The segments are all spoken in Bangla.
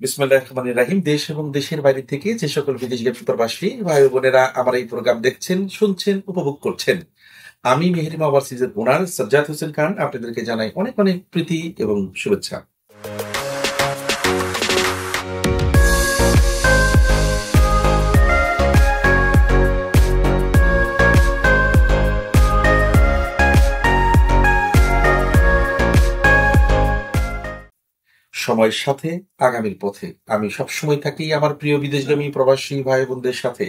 বিসমিল্লাহির রহমানির রহিম। দেশ এবং দেশের বাইরে থেকে যে সকল বিদেশগামী প্রবাসী ভাই ও বোনেরা আমার এই প্রোগ্রাম দেখছেন, শুনছেন, উপভোগ করছেন, আমি মেহেরিমা ওভারসিজের ওনার সাজ্জাদ হোসেন খান আপনাদেরকে জানাই অনেক অনেক প্রীতি এবং শুভেচ্ছা। সময়ের সাথে আগামীর পথে আমি সবসময় থাকি আমার প্রিয় বিদেশগামী প্রবাসী ভাই বোনদের সাথে।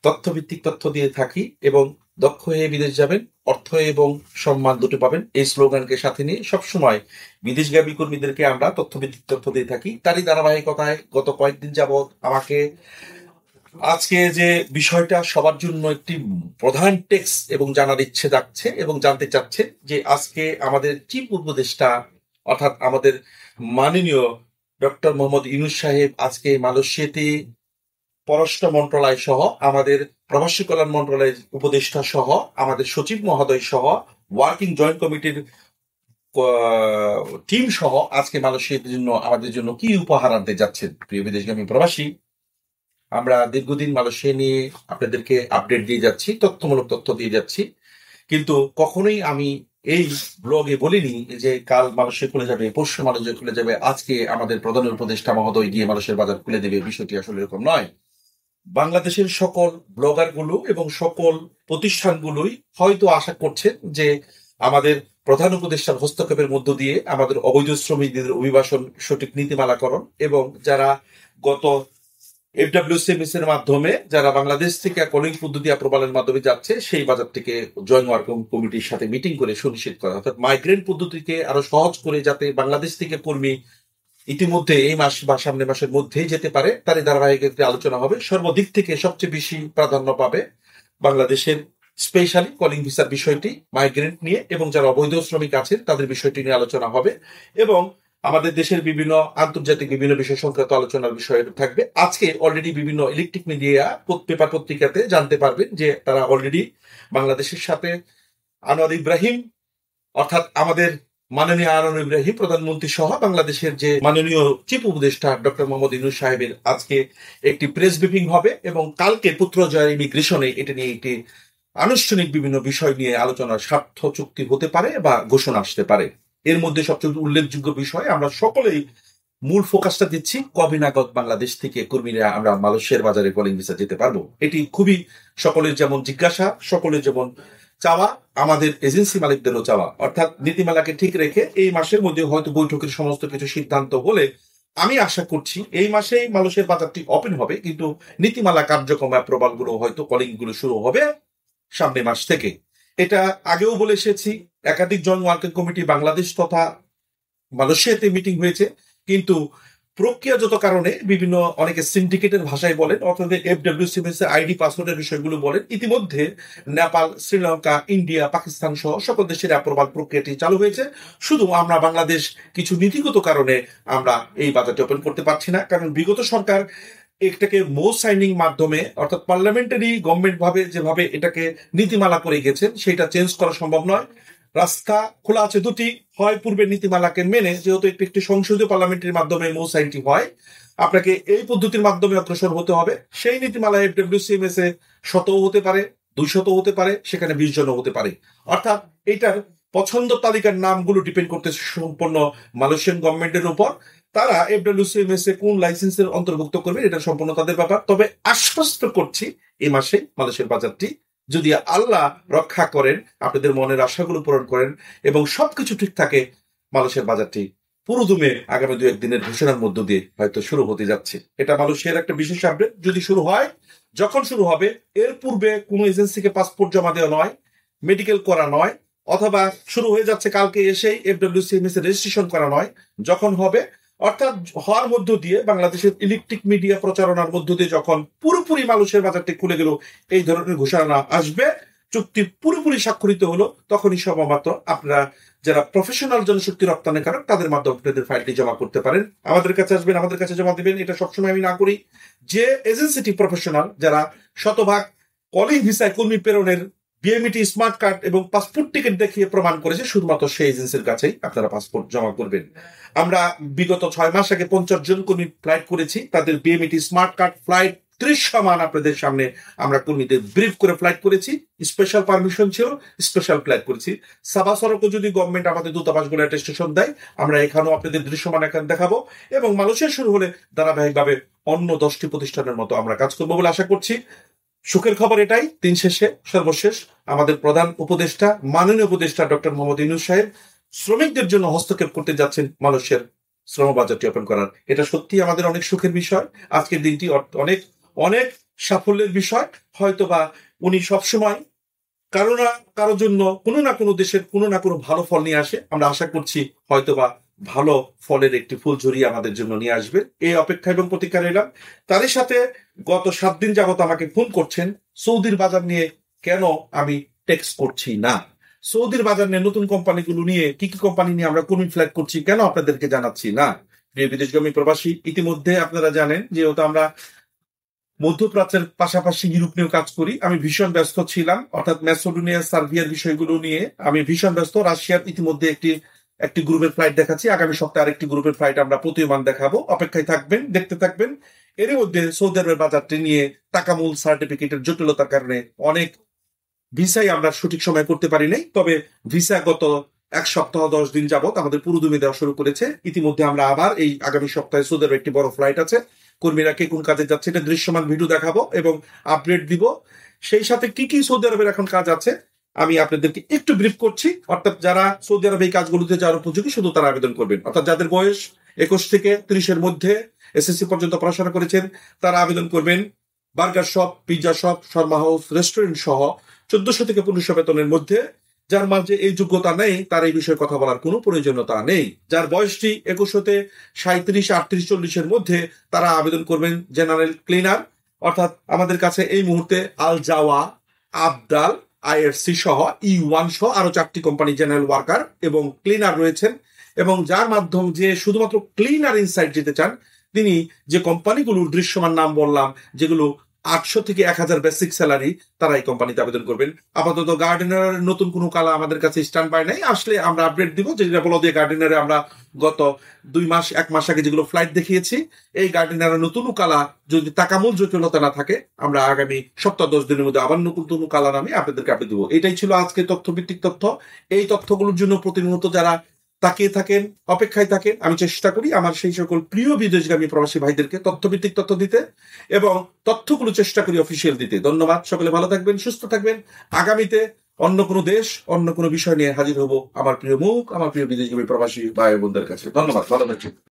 তথ্যভিত্তিক তথ্য দিয়ে থাকি এবং দক্ষ হয়ে বিদেশ যাবেন, অর্থ এবং সম্মান দুটো পাবেন, এই স্লোগানকে সাথে নিয়ে সবসময় বিদেশগামী কর্মীদেরকে আমরা তথ্যভিত্তিক তথ্য দিয়ে থাকি। তারই ধারাবাহিকতায় গত কয়েকদিন যাবৎ আমাকে আজকে যে বিষয়টা সবার জন্য একটি প্রধান টেক্সট এবং জানার ইচ্ছে থাকছে এবং জানতে চাচ্ছে যে আজকে আমাদের চিফ উপদেষ্টা অর্থাৎ আমাদের মাননীয় ডক্টর মোহাম্মদ ইউনূস সাহেব আজকে মালয়েশিয়াতে পররাষ্ট্র মন্ত্রণালয় সহ আমাদের প্রবাসী কল্যাণ মন্ত্রণালয়ের উপদেষ্টা সহ আমাদের সচিব মহোদয় সহ ওয়ার্কিং জয়েন্ট কমিটির টিম সহ আজকে মালয়েশিয়ার জন্য আমাদের জন্য কি উপহার আনতে যাচ্ছেন। প্রিয় বিদেশগামী প্রবাসী, আমরা দীর্ঘদিন মালয়েশিয়া নিয়ে আপনাদেরকে আপডেট দিয়ে যাচ্ছি, তথ্যমূলক তথ্য দিয়ে যাচ্ছি, কিন্তু কখনোই আমি এই ব্লগে বলিনি যে কাল মালয়েশিয়া খুলে যাবে, পরশু মালয়েশিয়া খুলে যাবে, আজকে আমাদের প্রধান উপদেষ্টা মহোদয় গিয়ে মালয়েশিয়ার বাজার খুলে দেবে। বিষয়টি আসলে এরকম নয়। বাংলাদেশের সকল ব্লগারগুলো এবং সকল প্রতিষ্ঠানগুলোই হয়তো আশা করছেন যে আমাদের প্রধান উপদেষ্টার হস্তক্ষেপের মধ্য দিয়ে আমাদের অবৈধ শ্রমিকদের অভিবাসন সঠিক নীতিমালাকরণ এবং যারা গত FWCMS এর মাধ্যমে যারা বাংলাদেশ থেকে কলিং পদ্ধতি অ্যাপ্রুভালের মাধ্যমে যাচ্ছে সেই বাজারটিকে জয়েন্ট ওয়ার্কিং কমিটির সাথে মিটিং করে সুনিশ্চিত করা, অর্থাৎ মাইগ্রেন্ট পদ্ধতিকে আরো সহজ করে যাতে বাংলাদেশ থেকে কর্মী ইতিমধ্যে এই মাস বা সামনের মাসের মধ্যেই যেতে পারে, তারই ধারাবাহিকতা আলোচনা হবে। সর্বদিক থেকে সবচেয়ে বেশি প্রাধান্য পাবে বাংলাদেশের স্পেশালি কলিং ভিসার বিষয়টি, মাইগ্রেন্ট নিয়ে এবং যারা অবৈধ শ্রমিক আছেন তাদের বিষয়টি নিয়ে আলোচনা হবে এবং আমাদের দেশের বিভিন্ন আন্তর্জাতিক বিভিন্ন বিষয় সংক্রান্ত আলোচনার বিষয় থাকবে। আজকে অলরেডি বিভিন্ন ইলেকট্রিক মিডিয়া পেপার পত্রিকাতে জানতে পারবেন যে তারা অলরেডি বাংলাদেশের সাথে আনোয়ার ইব্রাহিম অর্থাৎ আমাদের মাননীয় আনোয়ার ইব্রাহিম প্রধানমন্ত্রী সহ বাংলাদেশের যে মাননীয় চিফ উপদেষ্টা ডক্টর মোহাম্মদ ইউনূস সাহেবের আজকে একটি প্রেস ব্রিফিং হবে এবং কালকে পুত্রজয় ইমিগ্রেশনে এটা নিয়ে একটি আনুষ্ঠানিক বিভিন্ন বিষয় নিয়ে আলোচনার স্বার্থ চুক্তি হতে পারে বা ঘোষণা আসতে পারে। এর মধ্যে সবচেয়ে উল্লেখযোগ্য বিষয় আমরা সকলেই মূল ফোকাসটা দিচ্ছি কবে নাগাদ বাংলাদেশ থেকে কর্মীরা আমরা মালয়েশিয়ার বাজারে কলিং ভিসা যেতে পারবো। এটি খুবই সকলের যেমন জিজ্ঞাসা, সকলের যেমন চাওয়া, আমাদের এজেন্সি মালিকদেরও চাওয়া, অর্থাৎ নীতিমালাকে ঠিক রেখে এই মাসের মধ্যে হয়তো বৈঠকের সমস্ত কিছু সিদ্ধান্ত হলে আমি আশা করছি এই মাসেই মালয়েশিয়ার বাজারটি ওপেন হবে, কিন্তু নীতিমালা কার্যক্রম অ্যাপ্রুভাল গুলো হয়তো কলিং গুলো শুরু হবে সামনের মাস থেকে। এটা আগেও বলে এসেছি, একাধিক জয়েন্ট ওয়ার্কিং কমিটি বাংলাদেশ তথা মালয়েশিয়াতে মিটিং হয়েছে, কিন্তু প্রক্রিয়াগত কারণে বিভিন্ন অনেকে সিন্ডিকেটের ভাষায় বলেন অর্থাৎ FWCMS আইডি পাসওয়ার্ডের বিষয়গুলো বলেন, ইতিমধ্যে নেপাল, শ্রীলঙ্কা, ইন্ডিয়া, পাকিস্তান সহ সকল দেশের অ্যাপ্রুভাল প্রক্রিয়াটি চালু হয়েছে। শুধু আমরা বাংলাদেশ কিছু নীতিগত কারণে আমরা এই বাজারটি ওপেন করতে পারছি না, কারণ বিগত সরকার এটাকে মো সাইনিং মাধ্যমে অর্থাৎ পার্লামেন্টারি গভর্নমেন্ট ভাবে যেভাবে এটাকে নীতিমালা করে গেছেন সেটা চেঞ্জ করা সম্ভব নয়। রাস্তা খোলা আছে দুটি, হয় পূর্বের নীতিমালাকে মেনে, যেহেতু একটি সংসদীয় পার্লামেন্টের মাধ্যমে মো সাইনটি হয়, আপনাকে এই পদ্ধতির মাধ্যমে অগ্রসর হতে হবে। সেই নীতিমালা FWCMS এ 100 হতে পারে, 200 হতে পারে, সেখানে 20 জন হতে পারে। অর্থাৎ এটার পছন্দ তালিকার নামগুলো ডিপেন্ড করতেছে সম্পূর্ণ মালয়েশিয়ান গভর্নমেন্টের উপর। তারা FWCMS এ কোন লাইসেন্সের অন্তর্ভুক্ত করবে এটা সম্পূর্ণ তাদের ব্যাপার। তবে আশ্বস্ত করছি এই মাসে মালয়েশিয়ার বাজারটি যদি আল্লাহ রক্ষা করেন, আপনাদের মনের আশাগুলো পূরণ করেন এবং সবকিছু ঠিক থাকে, মালয়েশিয়ার বাজারটি পুরোদমে আগামী 2-1 দিনের ঘোষণার মধ্য দিয়ে হয়তো শুরু হতে যাচ্ছে। এটা মালয়েশিয়ার একটা বিশেষ আপডেট। যদি শুরু হয়, যখন শুরু হবে এর পূর্বে কোনো এজেন্সিকে পাসপোর্ট জমা দেওয়া নয়, মেডিকেল করা নয়, অথবা শুরু হয়ে যাচ্ছে কালকে এসেই FWCMS এ রেজিস্ট্রেশন করা নয়, যখন হবে অর্থাৎ হওয়ার মধ্য দিয়ে বাংলাদেশের ইলেকট্রিক মিডিয়া প্রচারণার মধ্য দিয়ে যখন পুরোপুরি মালয়েশিয়ার বাজারটি খুলে গেল, এই ধরনের ঘোষণা আসবে, চুক্তি পুরোপুরি স্বাক্ষরিত হলো, তখনই সবেমাত্র আপনারা যারা প্রফেশনাল জনশক্তি রপ্তানিকারক তাদের মাধ্যমে আপনাদের ফাইলটি জমা করতে পারেন, আমাদের কাছে আসবেন, আমাদের কাছে জমা দিবেন। এটা সবসময় আমি না করি। যে এজেন্সিটি প্রফেশনাল, যারা শতভাগ কলিং ভিসায় কর্মী প্রেরণের বিএমইটি স্মার্ট কার্ড এবং পাসপোর্ট টিকিট দেখিয়ে প্রমাণ করেছে, শুধুমাত্র সেই এজেন্সির কাছেই আপনারা পাসপোর্ট জমা করবেন। আমরা বিগত 6 মাস আগে 50 জন কর্মী ফ্লাইট করেছি, তাদের বিএমইটি স্মার্ট কার্ড ফ্লাইট দৃশ্যমান আপনাদের সামনে আমরা কর্মীদের ব্রিফ করে ফ্লাইট করেছি, স্পেশাল পারমিশন ছিল, স্পেশাল ফ্লাইট করেছি। সাবা সড়কও যদি গভর্নমেন্ট আমাদের দূতাবাসগুলো অ্যাটেস্টেশন দেয়, আমরা এখানেও আপনাদের দৃশ্যমান এখানে দেখাবো, এবং মালয়েশিয়া শুরু হলে ধারাবাহিকভাবে অন্য 10টি প্রতিষ্ঠানের মতো আমরা কাজ করবো বলে আশা করছি। সুখের খবর এটাই, দিন শেষে সর্বশেষ আমাদের প্রধান উপদেষ্টা, মাননীয় উপদেষ্টা ডক্টর মোহাম্মদ ইউনূস সাহেব শ্রমিকদের জন্য হস্তক্ষেপ করতে যাচ্ছেন মালয়েশিয়ার শ্রম বাজারটি ওপেন করার। এটা সত্যি আমাদের অনেক সুখের বিষয়। আজকের দিনটি অনেক অনেক সাফল্যের বিষয়। হয়তোবা উনি সবসময় কারোর জন্য কোনো না কোনো দেশের কোনো না কোনো ভালো ফল নিয়ে আসে। আমরা আশা করছি হয়তোবা ভালো ফলের একটি ফুল ঝরিয়ে আমাদের জন্য নিয়ে আসবে, এই অপেক্ষা এবং প্রতীক্ষা রইলাম। তারই সাথে গত 7 দিন যাবত আমাকে ফোন করছেন সৌদির বাজার নিয়ে কেন আমি টেক্সট করছি না, সৌদির বাজার নিয়ে নতুন কোম্পানিগুলো নিয়ে কি কি কোম্পানি নিয়ে আমরা কর্মী ফ্ল্যাগ করছি কেন আপনাদেরকে জানাচ্ছি না। প্রিয় বিদেশগামী প্রবাসী, ইতিমধ্যে আপনারা জানেন যেহেতু আমরা মধ্যপ্রাচ্যের পাশাপাশি ইউরোপ নিয়েও কাজ করি, আমি ভীষণ ব্যস্ত ছিলাম, অর্থাৎ ম্যাসেডোনিয়া সার্বিয়ার বিষয়গুলো নিয়ে আমি ভীষণ ব্যস্ত। রাশিয়ার ইতিমধ্যে একটি গ্রুপের ফ্লাইট দেখাচ্ছি, আগামী সপ্তাহে আরেকটি গ্রুপের ফ্লাইট আমরা প্রতীয়মান দেখাবো, অপেক্ষায় থাকবেন, দেখতে থাকবেন। এর মধ্যে সৌদি আরবের বাজারটি নিয়ে তাকামুল সার্টিফিকেটের জটিলতার কারণে অনেক ভিসাই আমরা সঠিক সময় করতে পারি নাই, তবে ভিসা গত 1 সপ্তাহ 10 দিন যাবত আমাদের পুরোদমে দেওয়া শুরু করেছে। ইতিমধ্যে আমরা আবার এই আগামী সপ্তাহে সৌদি আরবে একটি বড় ফ্লাইট আছে, কর্মীরা কে কোন কাজে যাচ্ছে এটা দৃশ্যমান ভিডিও দেখাবো এবং আপডেট দিব। সেই সাথে কি কি সৌদি আরবের এখন কাজ আছে আমি আপনাদেরকে একটু ব্রিফ করছি। অর্থাৎ যারা সৌদি আরবে এই কাজগুলোতে যাওয়ার উপযোগী শুধু তারা আবেদন করবেন, অর্থাৎ যাদের বয়স 21 থেকে 30-এর মধ্যে, এসএসসি পর্যন্ত পড়াশোনা করেছেন, তারা আবেদন করবেন। Burger shop, pizza shop, Sharma house, restaurant সহ 1400 থেকে 1500 বেতনের মধ্যে। যার মাঝে এই যোগ্যতা নেই তার এই বিষয়ে কথা বলার কোনো প্রয়োজনীয়তা নেই। যার বয়সটি 21 হতে 37, 38, 40-এর মধ্যে, তারা আবেদন করবেন জেনারেল ক্লিনার। অর্থাৎ আমাদের কাছে এই মুহূর্তে আল জাওয়া, আবদাল, আইএফসি সহ E1 সহ আরো 4টি কোম্পানি জেনারেল ওয়ার্কার এবং ক্লিনার রয়েছেন। এবং যার মাধ্যম যে শুধুমাত্র ক্লিনার ইনসাইড যেতে চান, তিনি যে কোম্পানিগুলোর দৃশ্যমান নাম বললাম, যেগুলো 800 থেকে 1000 বেসিক স্যালারি, তারা এই কোম্পানিতে আবেদন করবেন। আপাতত গার্ডেনার নতুন কোনো কালা আমাদের কাছে স্ট্যান্ড বাই নাই, আসলে আমরা আপডেট দিব। যেটা বলো দিয়ে গার্ডেনারে আমরা গত 1 মাস আগে যেগুলো ফ্লাইট দেখিয়েছি, এই গার্ডেনারের নতুন কালা যদি তাকামূল জটিলতা না থাকে, আমরা আগামী সপ্তাহ 10 দিনের মধ্যে আবার নতুন কালা নামে আপনাদেরকে আপডেট দিব। এটাই ছিল আজকে তথ্যভিত্তিক তথ্য। এই তথ্যগুলোর জন্য প্রতিনিয়ত যারা তাকিয়ে থাকেন, অপেক্ষায় থাকেন, আমি চেষ্টা করি আমার সেই সকল প্রিয় বিদেশগামী প্রবাসী ভাইদেরকে তথ্যভিত্তিক তথ্য দিতে এবং তথ্যগুলো চেষ্টা করি অফিসিয়াল দিতে। ধন্যবাদ, সকলে ভালো থাকবেন, সুস্থ থাকবেন। আগামীতে অন্য কোনো দেশ, অন্য কোনো বিষয় নিয়ে হাজির হব আমার প্রিয় মুখ, আমার প্রিয় বিদেশগামী প্রবাসী ভাই বোনদের কাছে। ধন্যবাদ, ভালো থাকবেন।